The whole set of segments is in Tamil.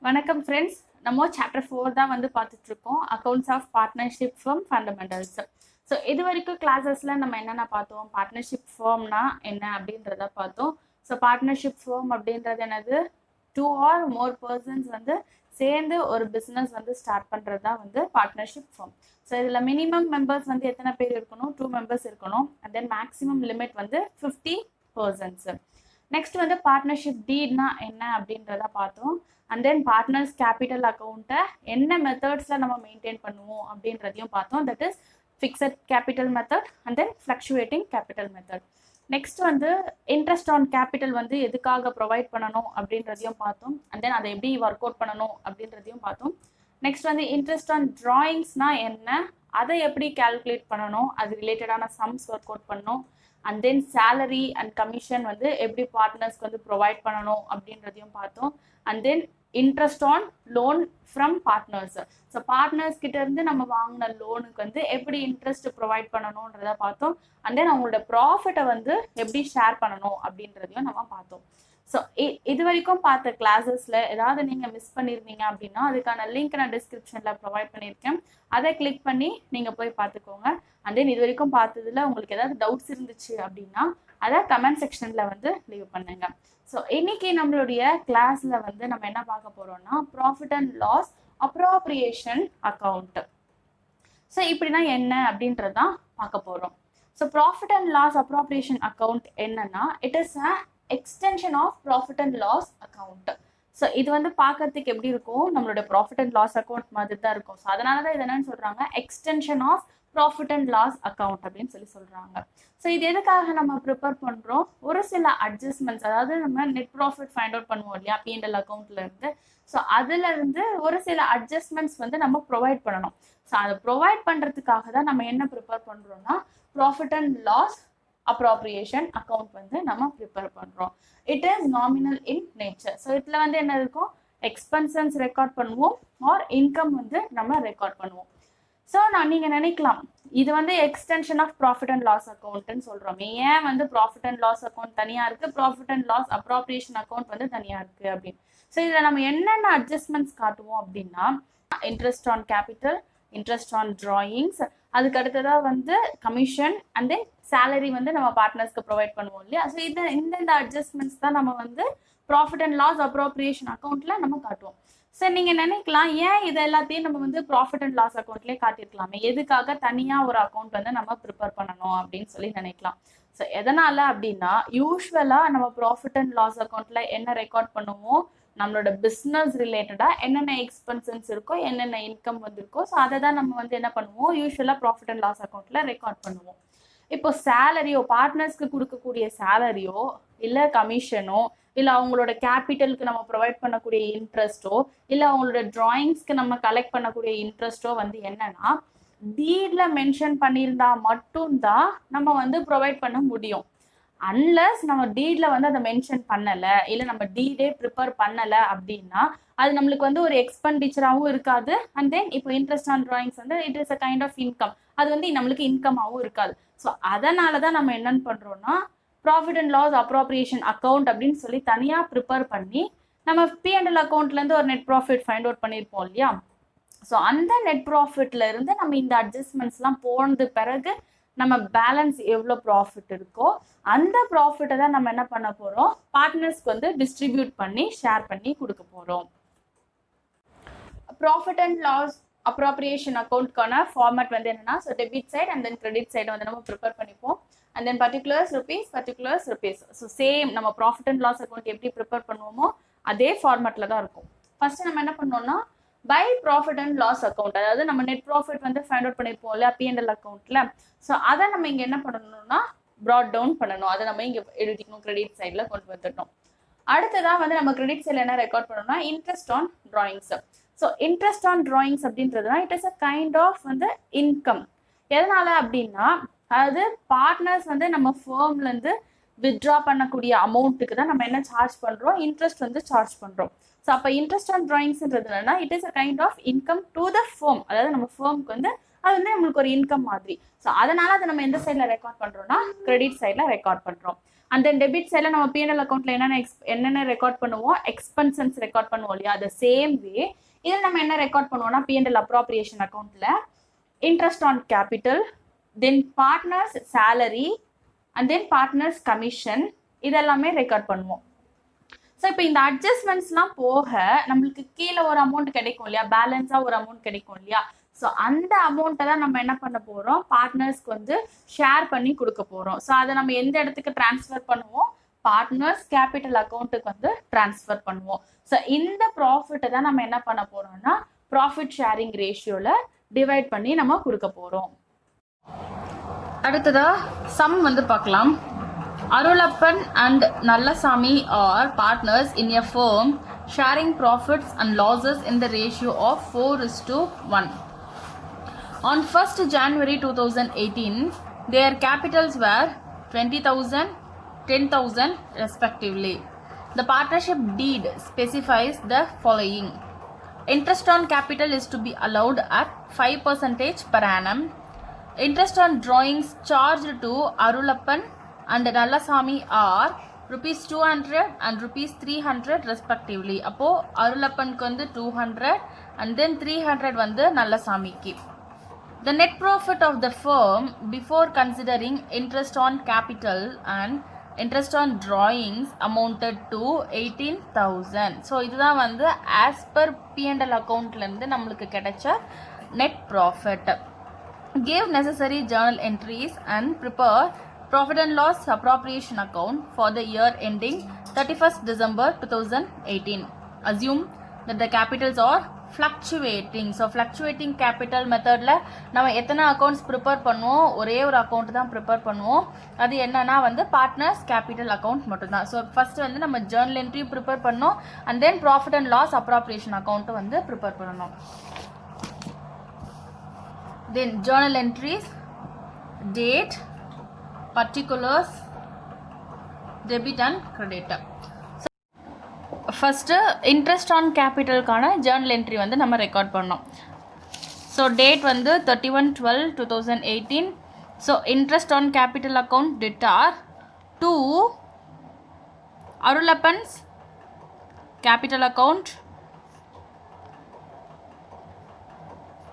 வணக்கம் ஃப்ரெண்ட்ஸ். நம்ம சாப்டர் 4 தான் வந்து பார்த்துட்டு இருக்கோம், accounts of partnership firm fundamentals. So இது வரைக்கும் கிளாஸஸ்ல நம்ம என்னென்ன பார்த்தோம், பார்ட்னர்ஷிப் ஃபார்ம்னா என்ன அப்படின்றத பார்த்தோம். ஸோ பார்ட்னர்ஷிப் ஃபார்ம் அப்படின்றது என்னது, 2 or more persons வந்து சேர்ந்து ஒரு பிஸ்னஸ் வந்து ஸ்டார்ட் பண்ணுறது தான் வந்து பார்ட்னர்ஷிப் ஃபார்ம். ஸோ இதில் மினிமம் மெம்பர்ஸ் வந்து எத்தனை பேர் இருக்கணும், 2 members இருக்கணும். அண்ட் தென் மேக்ஸிமம் லிமிட் வந்து 50 persons. நெக்ஸ்ட் வந்து பார்ட்னர்ஷிப் டீட்னா என்ன அப்படின்றத பார்த்தோம். அண்ட் தென் பார்ட்னர்ஸ் கேபிட்டல் அக்கௌண்ட்டை என்ன மெத்தட்ஸில் நம்ம மெயின்டைன் பண்ணுவோம் அப்படின்றதையும் பார்த்தோம். That is fixed capital method and then fluctuating capital method. Next வந்து இன்ட்ரெஸ்ட் ஆன் கேபிட்டல் வந்து எதுக்காக ப்ரொவைட் பண்ணணும் அப்படின்றதையும் பார்த்தோம். அண்ட் தென் அதை எப்படி ஒர்க் அவுட் பண்ணணும் அப்படின்றதையும் பார்த்தோம். நெக்ஸ்ட் வந்து இன்ட்ரெஸ்ட் ஆன் டிராயிங்ஸ்னா என்ன, அதை எப்படி கால்குலேட் பண்ணணும், அது ரிலேட்டடான சம்ஸ் ஒர்க் அவுட் பண்ணணும். And then salary and commission வந்து எப்படி பார்ட்னர்ஸ்க்கு வந்து ப்ரொவைட் பண்ணணும் அப்படின்றதையும் பார்த்தோம். And then interest on loan from partners. So partners கிட்ட இருந்து நம்ம வாங்கின லோனுக்கு வந்து எப்படி இன்ட்ரெஸ்ட் ப்ரொவைட் பண்ணணுன்றத பார்த்தோம். அண்ட் தென் அவங்களோட ப்ராஃபிட்டை வந்து எப்படி ஷேர் பண்ணணும் அப்படின்றதையும் நம்ம பார்த்தோம். ஸோ இது வரைக்கும் பார்த்த கிளாஸஸ்ல ஏதாவது நீங்கள் மிஸ் பண்ணியிருந்தீங்க அப்படின்னா அதுக்கான லிங்க் நான் டிஸ்கிரிப்ஷனில் ப்ரொவைட் பண்ணியிருக்கேன். அதை கிளிக் பண்ணி நீங்கள் போய் பார்த்துக்கோங்க. அண்ட் தென் இது வரைக்கும் பார்த்ததுல உங்களுக்கு ஏதாவது டவுட்ஸ் இருந்துச்சு அப்படின்னா அதை கமெண்ட் செக்ஷனில் வந்து லீவ் பண்ணுங்க. ஸோ இன்னைக்கு நம்மளுடைய கிளாஸ்ல வந்து நம்ம என்ன பார்க்க போறோம்னா profit and loss appropriation account. So இப்படின்னா என்ன அப்படின்றதான் பார்க்க போறோம். So profit and loss appropriation account என்னன்னா it is a extension of profit and loss account. So இது வந்து பார்க்கறதுக்கு எப்படி இருக்கும், நம்மளோட ப்ராஃபிட் அண்ட் லாஸ் அக்கௌண்ட் மாதிரி தான் இருக்கும். ஸோ அதனால தான் இது என்னன்னு சொல்றாங்க, extension of profit and loss account அப்படின்னு சொல்றாங்க. ஸோ இது எதுக்காக நம்ம ப்ரிப்பேர் பண்றோம், ஒரு சில அட்ஜஸ்ட்மெண்ட்ஸ், அதாவது நம்ம நெட் ப்ராஃபிட் ஃபைண்ட் அவுட் பண்ணுவோம் இல்லையா P&L அக்கௌண்ட்ல இருந்து. ஸோ அதுல இருந்து ஒரு சில அட்ஜஸ்ட்மெண்ட்ஸ் வந்து நம்ம ப்ரொவைட் பண்ணணும். ஸோ அதை ப்ரொவைட் பண்றதுக்காக தான் நம்ம என்ன ப்ரிப்பேர் பண்றோம்னா profit and loss appropriation account வந்து நம்ம ப்ரிப்பேர் பண்றோம். It is nominal in nature. So இதுல வந்து என்ன இருக்கும், எக்ஸ்பென்சஸ் ரெக்கார்ட் பண்ணுவோம் ஆர் இன்கம் வந்து நம்ம ரெக்கார்ட் பண்ணுவோம். ஸோ நீங்க நினைக்கலாம் இது வந்து extension of profit and loss அக்கௌண்ட்னு சொல்றோம், ஏன் வந்து ப்ராஃபிட் அண்ட் லாஸ் அக்கௌண்ட் தனியா இருக்கு, profit and loss appropriation account வந்து தனியா இருக்கு அப்படின்னு. ஸோ இதுல நம்ம என்னென்ன அட்ஜஸ்ட்மெண்ட்ஸ் காட்டுவோம் அப்படின்னா interest on capital, interest on drawings, அதுக்கு அடுத்ததா வந்து கமிஷன் அண்ட் தென் சேலரி வந்து நம்ம பார்ட்னர்ஸ்க்கு ப்ரொவைட் பண்ணுவோம் இல்லையா. ஸோ இந்த அட்ஜஸ்ட்மெண்ட்ஸ் தான் நம்ம வந்து ப்ராஃபிட் அண்ட் லாஸ் அப்ராப்ரியேஷன் அக்கௌண்ட்ல நம்ம காட்டுவோம். சார் நீங்க நினைக்கலாம் ஏன் இது எல்லாத்தையும் நம்ம வந்து ப்ராஃபிட் அண்ட் லாஸ் அக்கௌண்ட்லயே காட்டியிருக்கலாமே, எதுக்காக தனியா ஒரு அக்கௌண்ட் வந்து நம்ம ப்ரிப்பேர் பண்ணணும் அப்படின்னு நினைக்கலாம். ஸோ எதனால அப்படின்னா யூஸ்வலா நம்ம ப்ராஃபிட் அண்ட் லாஸ் அக்கௌண்ட்ல என்ன ரெக்கார்ட் பண்ணுவோம், நம்மளோட பிஸ்னஸ் ரிலேட்டடா என்னென்ன எக்ஸ்பென்சஸ் இருக்கோ, என்னென்ன இன்கம் வந்திருக்கோ, ஸோ அதை தான் நம்ம வந்து என்ன பண்ணுவோம், யூஸ்வலா ப்ராஃபிட் அண்ட் லாஸ் அக்கௌண்ட்ல ரெக்கார்ட் பண்ணுவோம். இப்போ சேலரியோ, பார்ட்னர்ஸ்க்கு கொடுக்கக்கூடிய சேலரியோ இல்லை கமிஷனோ இல்லை அவங்களோட கேபிட்டலுக்கு நம்ம ப்ரொவைட் பண்ணக்கூடிய இன்ட்ரெஸ்ட்டோ இல்லை அவங்களோட டிராயிங்ஸ்க்கு நம்ம கலெக்ட் பண்ணக்கூடிய இன்ட்ரெஸ்ட்டோ வந்து என்னன்னா டீட்ல மென்ஷன் பண்ணியிருந்தா மட்டும்தான் நம்ம வந்து ப்ரொவைட் பண்ண முடியும். அன்லஸ் நம்ம டீட்ல வந்து அதை மென்ஷன் பண்ணலை இல்லை நம்ம டீடே ப்ரிப்பேர் பண்ணலை அப்படின்னா அது நம்மளுக்கு வந்து ஒரு எக்ஸ்பெண்டிச்சராகவும் இருக்காது. அண்ட் தென் இப்போ இன்ட்ரெஸ்ட் ஆன் டிராயிங்ஸ் வந்து it is a kind of income, அது வந்து நம்மளுக்கு இன்கமாகவும் இருக்காது. ஸோ அதனால தான் நம்ம என்னன்னு பண்றோம்னா profit and loss appropriation account அப்படின்னு தனியாக ப்ரிப்பேர் பண்ணி நம்ம P&L அக்கௌண்ட்லேருந்து ஒரு நெட் ப்ராஃபிட் ஃபைண்ட் அவுட் பண்ணியிருப்போம் இல்லையா. ஸோ அந்த நெட் ப்ராஃபிட்ல இருந்து நம்ம இந்த அட்ஜஸ்ட்மெண்ட்ஸ்லாம் போனது பிறகு நம்ம பேலன்ஸ் எவ்வளோ ப்ராஃபிட் இருக்கோ அந்த ப்ராஃபிட்டை தான் நம்ம என்ன பண்ண போகிறோம், பார்ட்னர்ஸ்க்கு வந்து டிஸ்ட்ரிபியூட் பண்ணி ஷேர் பண்ணி கொடுக்க போகிறோம். ப்ராஃபிட் அண்ட் லாஸ் அப்ராப்ரியேஷன் அக்கௌண்ட்கான ஃபார்மேட் வந்து என்னன்னா, so debit side and then credit side வந்து நம்ம ப்ரிப்பேர் பண்ணிப்போம். And then particulars rupees. So same நம்ம ப்ராஃபிட் அண்ட் லாஸ் அக்கௌண்ட் எப்படி ப்ரிப்பேர் பண்ணுவோமோ அதே ஃபார்மேட்ல தான் இருக்கும். ஃபர்ஸ்ட் நம்ம என்ன பண்ணோம்னா by profit and loss account, அதாவது நம்ம நெட் ப்ராஃபிட் வந்து ஃபைண்ட் அவுட் பண்ணிருப்போம் இல்லையா P&L அக்கௌண்ட்ல. ஸோ அதை நம்ம இங்க என்ன பண்ணணும்னா ப்ராட் டவுன் பண்ணணும், அதை நம்ம இங்க எழுதிக்கணும், கிரெடிட் சைட்ல கொண்டு வந்துடணும். அடுத்ததான் வந்து நம்ம கிரெடிட் சைட்ல என்ன ரெக்கார்ட் பண்ணணும்னா interest on drawings. So interest on drawings அப்படின்றதுனா it is a kind of வந்து இன்கம். எதனால அப்படின்னா அதாவது பார்ட்னர்ஸ் வந்து நம்ம ஃபேர்ம்ல இருந்து வித்ட்ரா பண்ணக்கூடிய அமௌண்ட்டுக்கு தான் நம்ம என்ன சார்ஜ் பண்றோம், இன்ட்ரெஸ்ட் வந்து சார்ஜ் பண்றோம். ஸோ அப்போ இன்ட்ரெஸ்ட் ஆன் டிராயிங்ஸ்ன்றது என்னன்னா it is a kind of income to the firm, அதாவது நம்ம ஃபேர்முக்கு வந்து அது வந்து நம்மளுக்கு ஒரு இன்கம் மாதிரி. ஸோ அதனால அதை நம்ம எந்த சைட்ல ரெக்கார்ட் பண்றோம்னா கிரெடிட் சைட்ல ரெக்கார்ட் பண்றோம். அண்ட் தென் டெபிட் சைடில் நம்ம பிஎன்எல் அக்கௌண்ட்டில் என்னென்ன ரெக்கார்ட் பண்ணுவோம், எக்ஸ்பென்சன்ஸ் ரெக்கார்ட் பண்ணுவோம் இல்லையா, அது சேம் வே இதில் நம்ம என்ன ரெக்கார்ட் பண்ணுவோம்னா பிஎன்எல் அப்ராப்ரியேஷன் அக்கௌண்ட்டில் interest on capital, then partners salary and then partners commission இதெல்லாமே ரெக்கார்ட் பண்ணுவோம். ஸோ இப்போ இந்த அட்ஜஸ்ட்மெண்ட்ஸ்லாம் போக நம்மளுக்கு கீழே ஒரு அமௌண்ட் கிடைக்கும் இல்லையா, பேலன்ஸாக ஒரு அமௌண்ட் கிடைக்கும் இல்லையா, ஸோ அந்த அமௌண்ட்டை தான் நம்ம என்ன பண்ண போகிறோம், பார்ட்னர்ஸ்க்கு வந்து ஷேர் பண்ணி கொடுக்க போகிறோம். ஸோ அதை நம்ம எந்த இடத்துக்கு ட்ரான்ஸ்ஃபர் பண்ணுவோம், பார்ட்னர்ஸ் கேபிட்டல் அக்கௌண்ட்டுக்கு வந்து ட்ரான்ஸ்ஃபர் பண்ணுவோம். ஸோ இந்த ப்ராஃபிட்டை தான் நம்ம என்ன பண்ண போகிறோம்னா ப்ராஃபிட் ஷேரிங் ரேஷியோவில் டிவைட் பண்ணி நம்ம கொடுக்க போகிறோம். அடுத்ததா சம் வந்து பார்க்கலாம். Arulappan and Nallasamy are partners in a firm sharing profits and losses in the ratio of 4:1. On 1st January 2018, their capitals were 20,000, 10,000 respectively. The partnership deed specifies the following. Interest on capital is to be allowed at 5% per annum. Interest on drawings charged to Arulappan and Nallasamy are rupees 200 and rupees 300 respectively. அப்போ அருளப்பனுக்கு வந்து 200 and then 300 வந்து நல்லசாமிக்கு. The net profit of the firm before considering interest on capital and interest on drawings amounted to 18,000. So இதுதான் வந்து as per P&L அக்கௌண்ட்லேருந்து நம்மளுக்கு கிடைச்ச net profit. Give necessary journal entries and prepare Profit and loss appropriation account for the year ending 31st December 2018. Assume that the capitals are fluctuating. So fluctuating capital methodல நம்ம எத்தனை accounts prepare பண்ணுவோம், ஒரே ஒரு account தான் prepare பண்ணுவோம். அது என்னன்னா வந்து partners capital account மட்டும்தான். So first வந்து நம்ம journal entry prepare பண்ணோம் and then profit and loss appropriation account வந்து prepare பண்ணணும். Then journal entries, date, particulars, debit and credit. First interest on கேபிட்டலுக்கான ஜேர்னல் என்ட்ரி வந்து நம்ம ரெக்கார்ட் பண்ணோம். ஸோ டேட் வந்து 31/12/2018. So interest on capital account debtor to Arulappan's capital account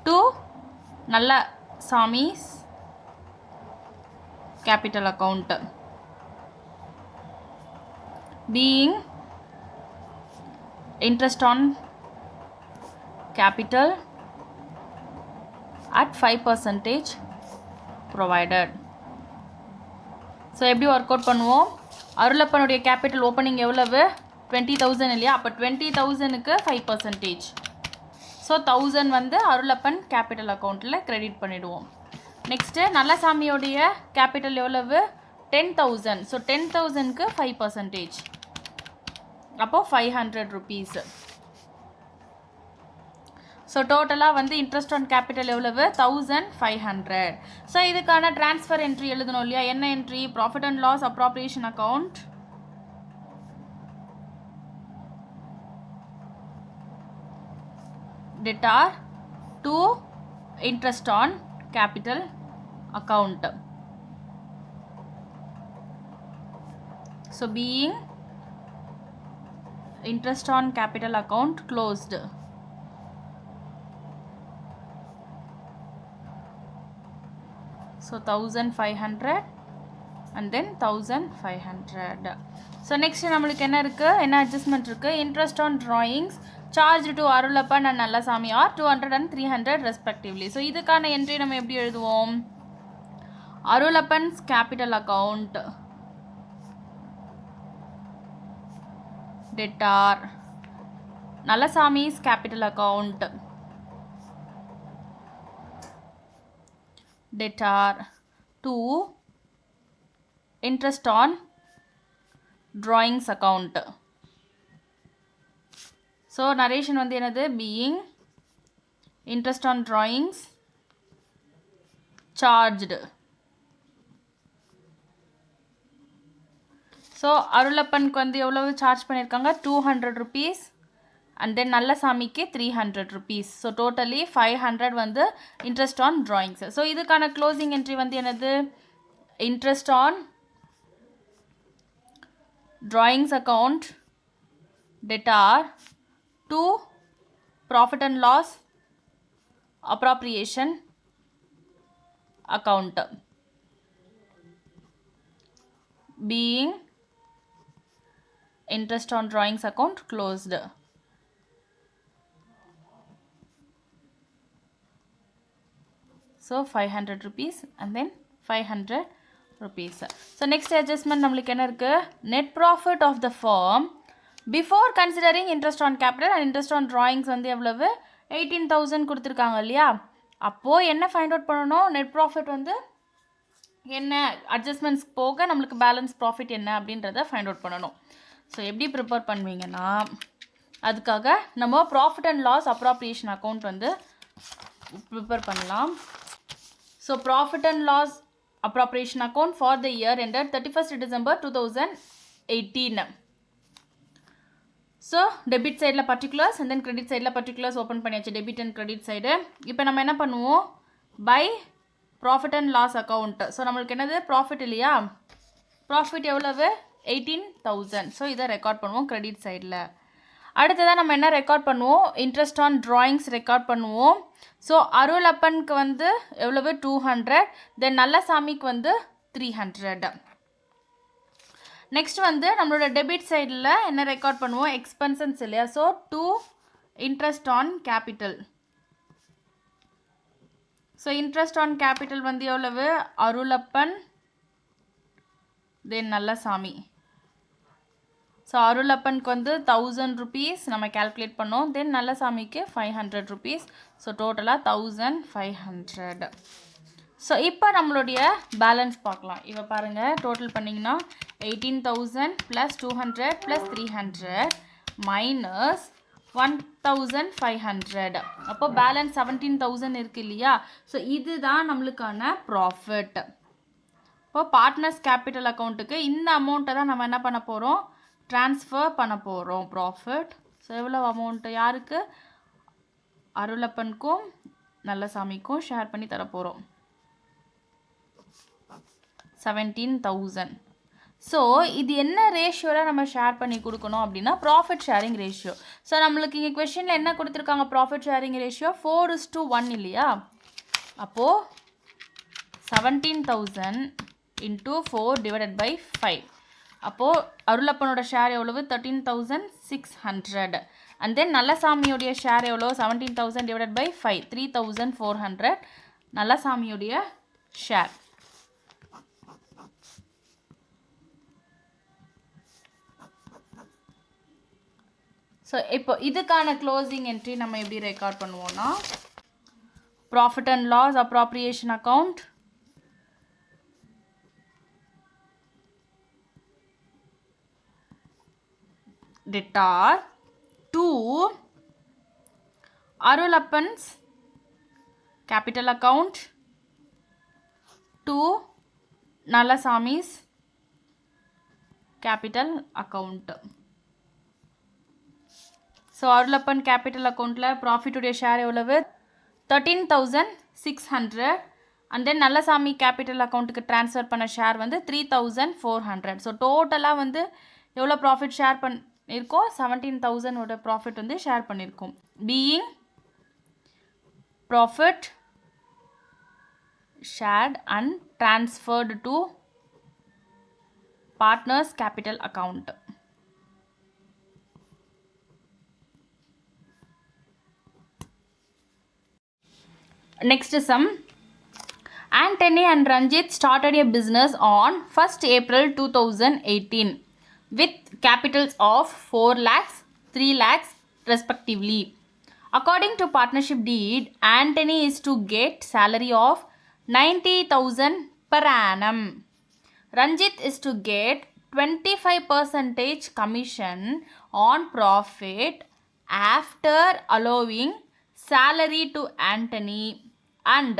to Nallasamy's capital account, being interest on capital at 5% provided. So எப்படி ஒர்க் அவுட் பண்ணுவோம், அருளப்பனுடைய கேபிட்டல் ஓப்பனிங் எவ்வளவு 20,000 இல்லையா, அப்போ 20,000க்கு 5%. ஸோ 1000 வந்து அருளப்பன் கேபிட்டல் அக்கௌண்ட்டில் கிரெடிட் பண்ணிவிடுவோம். நெக்ஸ்ட்டு நல்லசாமியோடைய கேபிட்டல் எவ்வளவு 10,000. ஸோ 10,000க்கு 5%, அப்போது 500 rupees. ஸோ டோட்டலாக வந்து இன்ட்ரெஸ்ட் ஆன் கேபிட்டல் எவ்வளவு 1,500. ஸோ இதுக்கான ட்ரான்ஸ்ஃபர் என்ட்ரி எழுதணும் இல்லையா, என்ன entry, profit and loss appropriation account debtor to interest on capital account. So being interest on capital account closed. So 1,500 and then 1,500. So next நம்மளுக்கு என்ன இருக்கு, என்ன அட்ஜஸ்ட்மெண்ட் இருக்கு, interest on drawings charged to Arulappan and Nallasamy are 200 and 300 respectively. So இதுக்கான என்ட்ரி நம்ம எப்படி எழுதுவோம், Arulappan's capital account debtor, Nallasamy's capital account debtor to interest on drawings account. So narration வந்து என்னது, being interest on drawings charged. So அருளப்பனுக்கு வந்து எவ்வளவு சார்ஜ் பண்ணியிருக்காங்க 200 rupees and then நல்லசாமிக்கு 300 rupees. ஸோ டோட்டலி 500 வந்து இன்ட்ரெஸ்ட் ஆன் ட்ராயிங்ஸ். ஸோ இதுக்கான க்ளோசிங் என்ட்ரி வந்து என்னது, interest on drawings account debtor to profit and loss appropriation account being interest on drawings account closed. So 500 rupees and then 500 rupees. So next adjustment நம்மளுக்கு என்ன இருக்கு? Net profit of the firm before considering interest on capital and interest on drawings வந்து எவ்வளவு? 18,000 கொடுத்துருக்காங்க இல்லையா? அப்போது என்ன ஃபைண்ட் அவுட் பண்ணணும்? நெட் ப்ராஃபிட் வந்து என்ன அட்ஜஸ்ட்மெண்ட்ஸ் போக நம்மளுக்கு பேலன்ஸ் ப்ராஃபிட் என்ன அப்படின்றத ஃபைண்ட் அவுட் பண்ணணும். ஸோ எப்படி ப்ரிப்பேர் பண்ணுவீங்கன்னா, அதுக்காக நம்ம profit and loss appropriation account வந்து ப்ரிப்பேர் பண்ணலாம். So profit and loss appropriation account for the year ended 31st December 2018. So debit side la particulars and then credit side la particulars open பண்ணியாச்சு, debit and credit side. இப்போ நம்ம என்ன பண்ணுவோம், by profit and loss account. So நம்மளுக்கு என்னது ப்ராஃபிட் இல்லையா, ப்ராஃபிட் எவ்வளவு 18,000. ஸோ இதை ரெக்கார்ட் பண்ணுவோம் கிரெடிட் சைடில். அடுத்ததான் நம்ம என்ன ரெக்கார்ட் பண்ணுவோம், இன்ட்ரெஸ்ட் ஆன் ட்ராயிங்ஸ் ரெக்கார்ட் பண்ணுவோம். ஸோ அருளப்பனுக்கு வந்து எவ்வளவு 200, தென் நல்லசாமிக்கு வந்து 300. நெக்ஸ்ட் வந்து நம்மளோட டெபிட் சைடில் என்ன ரெக்கார்ட் பண்ணுவோம், எக்ஸ்பென்சன்ஸ் இல்லையா. So 2 interest on capital. So interest on capital வந்து எவ்வளவு, அருளப்பன் தென் நல்லசாமி. ஸோ அருளப்பனுக்கு வந்து 1000 rupees நம்ம கேல்குலேட் பண்ணோம், தென் நல்லசாமிக்கு 500 rupees. ஸோ டோட்டலாக 1500. ஸோ இப்போ நம்மளுடைய பேலன்ஸ் பார்க்கலாம். இப்போ பாருங்கள், டோட்டல் பண்ணிங்கன்னா 18,000 + 200 + 300 மைனஸ் 1500. அப்போ பேலன்ஸ் 17,000 இருக்குது இல்லையா. ஸோ இதுதான் நம்மளுக்கான ப்ராஃபிட். இப்போ பார்ட்னர்ஸ் கேபிட்டல் அக்கௌண்ட்டுக்கு இந்த அமௌண்ட்டை தான் நம்ம என்ன பண்ண போகிறோம், ட்ரான்ஸ்ஃபர் பண்ண போகிறோம் ப்ராஃபிட். ஸோ எவ்வளோ அமௌண்ட்டு யாருக்கு, அருளப்பனுக்கும் நல்லசாமிக்கும் ஷேர் பண்ணி தரப்போகிறோம், 17,000. ஸோ இது என்ன ரேஷியோவில் நம்ம ஷேர் பண்ணி கொடுக்கணும் அப்படின்னா, ப்ராஃபிட் ஷேரிங் ரேஷியோ. ஸோ நம்மளுக்கு இங்கே கொஷனில் என்ன கொடுத்துருக்காங்க, ப்ராஃபிட் ஷேரிங் ரேஷியோ 4:1 இல்லையா. அப்போது 17,000 × 4 / 5. அப்போது அருளப்பனோட ஷேர் எவ்வளவு 13,600. அண்ட் தென் நல்லசாமியோடைய ஷேர் எவ்வளோ 17,000 / 5 3,400 நல்லசாமியோடைய ஷேர். ஸோ இப்போ இதுக்கான க்ளோசிங் என்ட்ரி நம்ம எப்படி ரெக்கார்ட் பண்ணுவோம்னா, profit and loss appropriation account debtor to Arulappan's capital account to Nalasami's capital account. So Arulappan capital அக்கௌண்ட்டில் ப்ராஃபிட்டுடைய ஷேர் எவ்வளவு 13,600. அண்ட் தென் நல்லசாமி கேபிட்டல் அக்கௌண்ட்டுக்கு ட்ரான்ஸ்ஃபர் பண்ண ஷேர் வந்து 3,400. ஸோ டோட்டலாக வந்து எவ்வளோ ப்ராஃபிட் ஷேர் பண்ணியிருக்கோம், 17,000 ப்ராஃபிட் வந்து ஷேர் பண்ணியிருக்கோம். Being profit shared and transferred to partners capital account. Next sum. Anthony and Ranjit started a business on 1st April 2018 with capitals of 4 lakhs, 3 lakhs respectively. According to partnership deed, Anthony is to get salary of 90,000 per annum. Ranjit is to get 25% commission on profit after allowing salary to Anthony and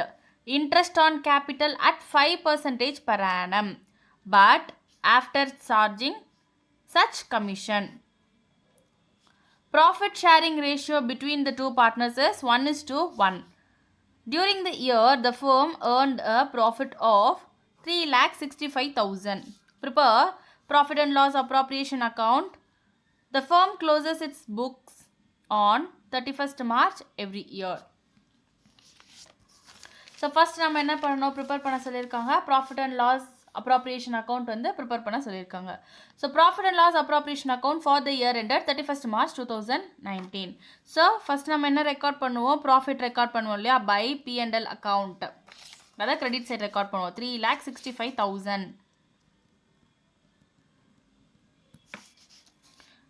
interest on capital at 5% per annum, but after charging such commission. Profit sharing ratio between the two partners is 1:1. During the year, the firm earned a profit of 3,65,000. Prepare profit and loss appropriation account. The firm closes its books on 31st March every year. So first நம்ம என்ன பண்ணணும், ப்ரிப்பேர் பண்ண சொல்லியிருக்காங்க, profit and loss appropriation account வந்து ப்ரிப்பேர் பண்ண சொல்லியிருக்காங்க. So profit and loss appropriation account for the year ended 31st March 2019. So first நம்ம என்ன ரெக்கார்ட் பண்ணுவோம், ப்ராஃபிட் ரெக்கார்ட் பண்ணுவோம் இல்லையா, பை P&L அக்கௌண்ட், அதாவது கிரெடிட் சைட் ரெக்கார்ட் பண்ணுவோம் 3,65,000.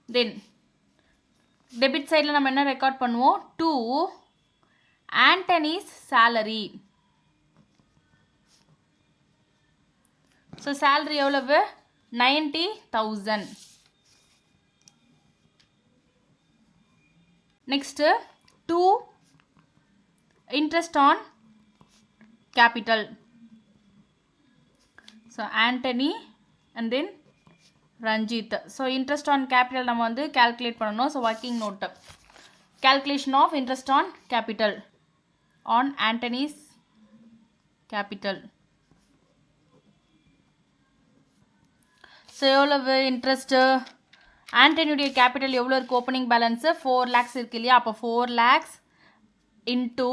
தென் டெபிட் சைடில் நம்ம என்ன ரெக்கார்ட் பண்ணுவோம், to Anthony's salary. So salary எவ்வளவு, 90,000. Next to interest on capital. So Anthony and then Ranjith. So interest on capital நம்ம வந்து கால்குலேட் பண்ணணும். So working note, calculation of interest on capital on Antony's capital. So எவ்வளவு இன்ட்ரெஸ்ட்டு, ஆண்டனியுடைய கேபிட்டல் எவ்வளோ இருக்குது, ஓப்பனிங் பேலன்ஸு 4 lakhs இருக்கு இல்லையா, அப்போ 4 lakhs இன்டூ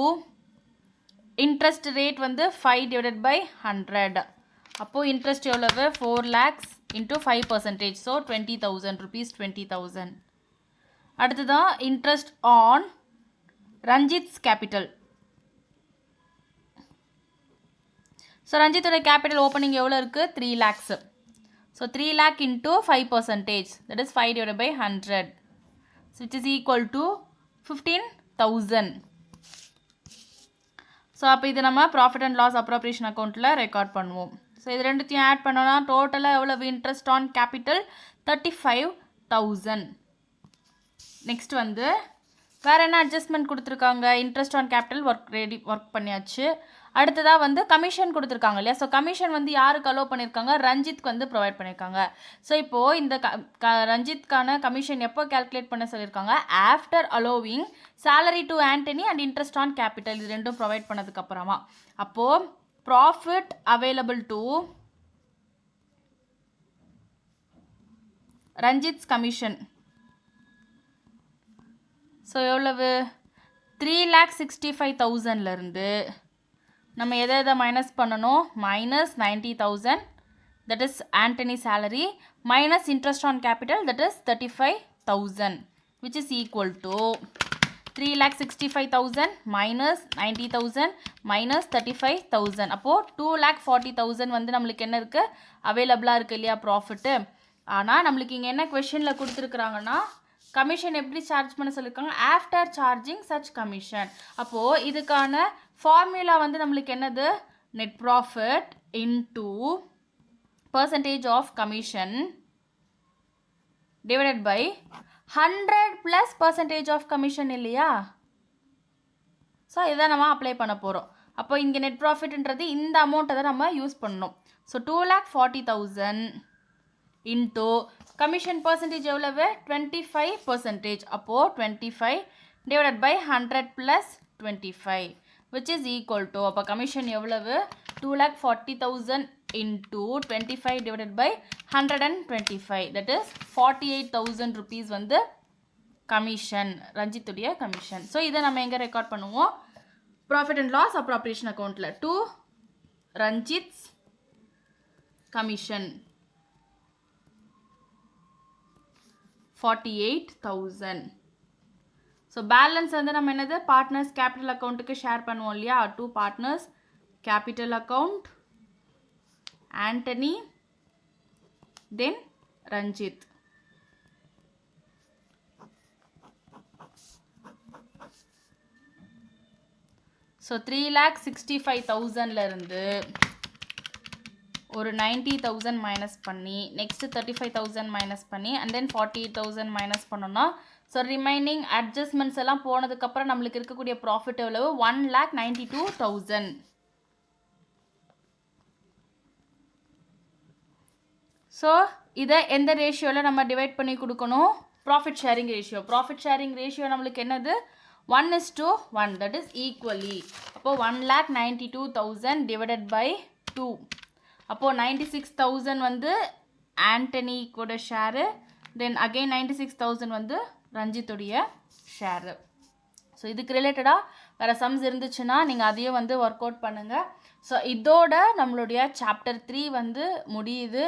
இன்ட்ரெஸ்ட் ரேட் வந்து 5 divided by 100. அப்போது இன்ட்ரெஸ்ட் எவ்வளவு, 4 lakhs இன்டூ 5%. So 20,000 rupees, 20,000. அடுத்ததான் interest on Ranjith's capital. So ரஞ்சித்தோட கேபிட்டல் ஓப்பனிங் எவ்வளோ இருக்குது, 3 lakhs. So 3 lakh into 5%, that is 5 divided by 100, which is equal to 15,000. So அப்போ இது நம்ம ப்ராஃபிட் அண்ட் லாஸ் அப்ராப்ரியேஷன் அக்கௌண்ட்டில் ரெக்கார்ட் பண்ணுவோம். ஸோ இது ரெண்டுத்தையும் ஆட் பண்ணோன்னா டோட்டலாக எவ்வளவு இன்ட்ரெஸ்ட் ஆன் கேபிட்டல், 35,000. நெக்ஸ்ட் வந்து வேறு என்ன அட்ஜஸ்ட்மெண்ட் கொடுத்துருக்காங்க, இன்ட்ரெஸ்ட் ஆன் கேபிட்டல் ஒர்க் பண்ணியாச்சு. அடுத்ததாக வந்து கமிஷன் கொடுத்துருக்காங்க இல்லையா. ஸோ கமிஷன் வந்து யாருக்கு அலோவ் பண்ணியிருக்காங்க, ரஞ்சித்க்கு வந்து ப்ரொவைட் பண்ணியிருக்காங்க. ஸோ இப்போது இந்த ரஞ்சித்கான கமிஷன் எப்போ கேல்குலேட் பண்ண சொல்லியிருக்காங்க, after allowing salary to Antony and interest on capital, இது ரெண்டும் ப்ரொவைட் பண்ணதுக்கப்புறமா. அப்போது profit available to Ranjith's commission. So எவ்வளவு, 3,65,000லேருந்து நம்ம எதை மைனஸ் பண்ணணும், minus 90,000, that is Antony salary, minus interest on capital, that is 35,000, which is equal to 3,65,000 minus 90,000 minus 35,000. அப்போது 2,40,000 வந்து நம்மளுக்கு என்ன இருக்குது, அவைலபிளாக இருக்குது இல்லையா ப்ராஃபிட்டு. ஆனால் நம்மளுக்கு இங்கே என்ன கொஷனில் கொடுத்துருக்குறாங்கன்னா, கமிஷன் எப்படி சார்ஜ் பண்ண சொல்லியிருக்காங்க, ஆஃப்டர் சார்ஜிங் சச் கமிஷன். அப்போது இதுக்கான ஃபார்முலா வந்து நம்மளுக்கு என்னது, net profit into percentage of commission divided by 100 + percentage of commission இல்லையா. ஸோ இதை நம்ம அப்ளை பண்ண போகிறோம். அப்போ இங்கே நெட் ப்ராஃபிட்ன்றது இந்த அமௌண்ட்டை தான் நம்ம யூஸ் பண்ணணும். ஸோ 2,40,000 இன்டூ கமிஷன் பர்சன்டேஜ் எவ்வளவு, 25%. அப்போது 25 divided by 100 + 25, which is equal to, அப்போ கமிஷன் எவ்வளவு, 2,40,000 into 25 divided by 125, that is 48,000 rupees வந்து கமிஷன், ரஞ்சித்துடைய கமிஷன். ஸோ இதை நம்ம எங்கே ரெக்கார்ட் பண்ணுவோம், ப்ராஃபிட் அண்ட் லாஸ் அப்ராப்ரியேஷன் அக்கௌண்ட்டில், to Ranjith's commission 48,000. So balance வந்து நம்ம என்னது, பார்ட்னர்ஸ் கேபிட்டல் அக்கௌண்ட்டுக்கு ஷேர் பண்ணுவோம் இல்லையா, to partners capital account, Antony then Ranjith. So 3,65,000லேருந்து ஒரு 90,000 மைனஸ் பண்ணி, நெக்ஸ்ட்டு 35,000 மைனஸ் பண்ணி, அண்ட் தென் 48,000 மைனஸ் பண்ணோன்னா, ஸோ ரிமைனிங் அட்ஜஸ்ட்மெண்ட்ஸ் எல்லாம் போனதுக்கப்புறம் நம்மளுக்கு இருக்கக்கூடிய ப்ராஃபிட் எவ்வளவு, 1,92,000. ஸோ இதை எந்த ரேஷியோவில் நம்ம டிவைட் பண்ணி கொடுக்கணும், profit sharing ratio. Profit sharing ratio நம்மளுக்கு என்னது, 1:1, that is equally. அப்போது 1,92,000 டிவைடட் பை 2. அப்போது 96,000 வந்து ஆண்டனி கூட ஷேரு, தென் அகெயின் 96,000 வந்து ரஞ்சித்துடைய ஷேரு. ஸோ இதுக்கு ரிலேட்டடாக வேறு சம்ஸ் இருந்துச்சுன்னா நீங்கள் அதையும் வந்து ஒர்க் அவுட் பண்ணுங்கள். ஸோ இதோட நம்மளுடைய சாப்டர் 3 வந்து முடியுது.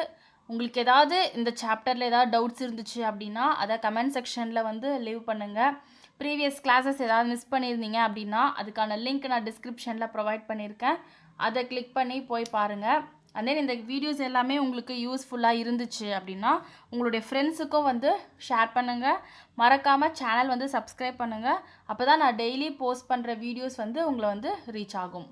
உங்களுக்கு ஏதாவது இந்த சாப்டரில் ஏதாவது டவுட்ஸ் இருந்துச்சு அப்படின்னா அதை கமெண்ட் செக்ஷனில் வந்து லீவ் பண்ணுங்கள். ப்ரீவியஸ் கிளாஸஸ் ஏதாவது மிஸ் பண்ணியிருந்தீங்க அப்படின்னா அதுக்கான லிங்க் நான் டிஸ்கிரிப்ஷனில் ப்ரொவைட் பண்ணியிருக்கேன். அதை கிளிக் பண்ணி போய் பாருங்கள். அண்ட் தென் இந்த வீடியோஸ் எல்லாமே உங்களுக்கு யூஸ்ஃபுல்லாக இருந்துச்சு அப்படின்னா உங்களுடைய ஃப்ரெண்ட்ஸுக்கும் வந்து ஷேர் பண்ணுங்கள். மறக்காமல் சேனல் வந்து சப்ஸ்கிரைப் பண்ணுங்கள். அப்போ தான் நான் டெய்லி போஸ்ட் பண்ணுற வீடியோஸ் வந்து உங்களை வந்து ரீச் ஆகும்.